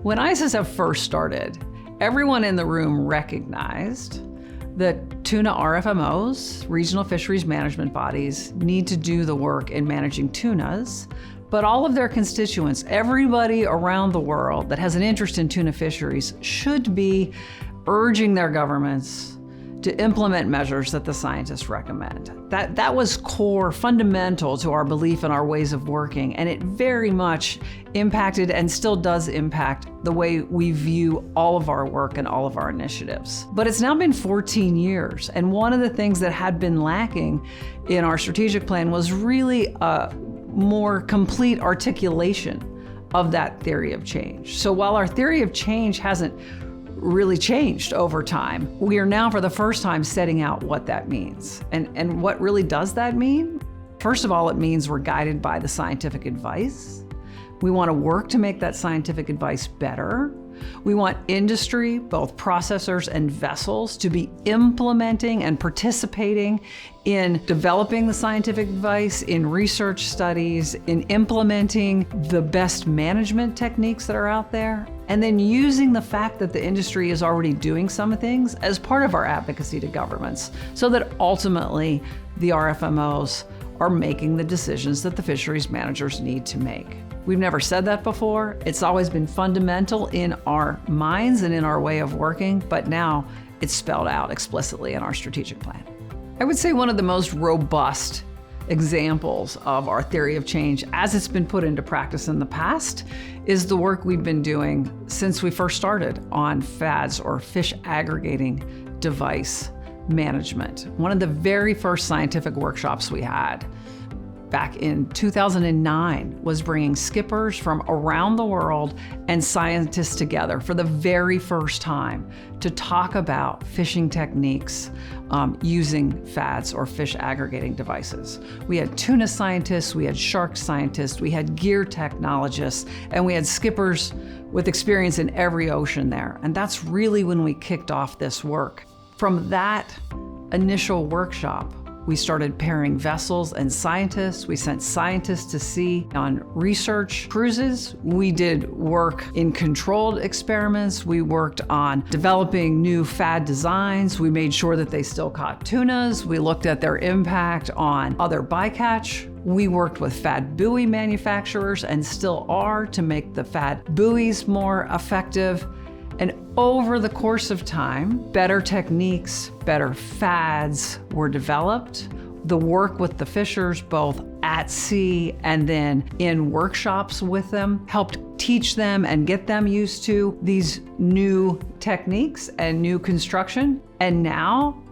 When ISSF first started, everyone in the room recognized that tuna RFMOs, regional fisheries management bodies, need to do the work in managing tunas, but all of their constituents, everybody around the world that has an interest in tuna fisheries, should be urging their governments to implement measures that the scientists recommend. That was core, fundamental to our belief and our ways of working, and it very much impacted and still does impact the way we view all of our work and all of our initiatives. But it's now been 14 years, and one of the things that had been lacking in our strategic plan was really a more complete articulation of that theory of change. So while our theory of change hasn't really changed over time, we are now for the first time setting out what that means. And what really does that mean? First of all, it means we're guided by the scientific advice. We want to work to make that scientific advice better. We want industry, both processors and vessels, to be implementing and participating in developing the scientific advice, in research studies, in implementing the best management techniques that are out there, and then using the fact that the industry is already doing some things as part of our advocacy to governments, so that ultimately the RFMOs are making the decisions that the fisheries managers need to make. We've never said that before. It's always been fundamental in our minds and in our way of working, but now it's spelled out explicitly in our strategic plan. I would say one of the most robust examples of our theory of change as it's been put into practice in the past is the work we've been doing since we first started on FADS, or fish aggregating device management. One of the very first scientific workshops we had back in 2009 was bringing skippers from around the world and scientists together for the very first time to talk about fishing techniques using FADS, or fish aggregating devices. We had tuna scientists, we had shark scientists, we had gear technologists, and we had skippers with experience in every ocean there. And that's really when we kicked off this work. From that initial workshop, we started pairing vessels and scientists. We sent scientists to sea on research cruises. We did work in controlled experiments. We worked on developing new FAD designs. We made sure that they still caught tunas. We looked at their impact on other bycatch. We worked with FAD buoy manufacturers, and still are, to make the FAD buoys more effective. And over the course of time, better techniques, better FADs were developed. The work with the fishers, both at sea and then in workshops with them, helped teach them and get them used to these new techniques and new construction. And now,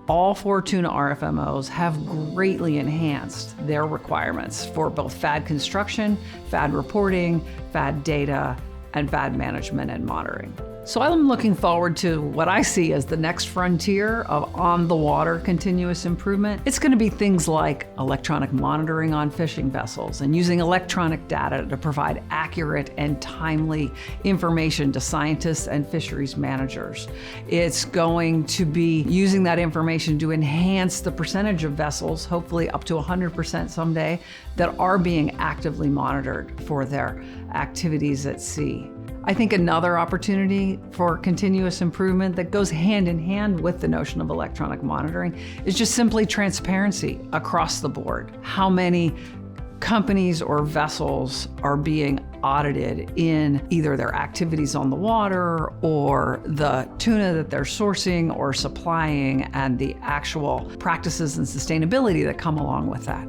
all 4 tuna RFMOs have greatly enhanced their requirements for both FAD construction, FAD reporting, FAD data, and FAD management and monitoring. So I'm looking forward to what I see as the next frontier of on-the-water continuous improvement. It's going to be things like electronic monitoring on fishing vessels and using electronic data to provide accurate and timely information to scientists and fisheries managers. It's going to be using that information to enhance the percentage of vessels, hopefully up to 100% someday, that are being actively monitored for their activities at sea. I think another opportunity for continuous improvement that goes hand in hand with the notion of electronic monitoring is just simply transparency across the board. How many companies or vessels are being audited in either their activities on the water or the tuna that they're sourcing or supplying, and the actual practices and sustainability that come along with that.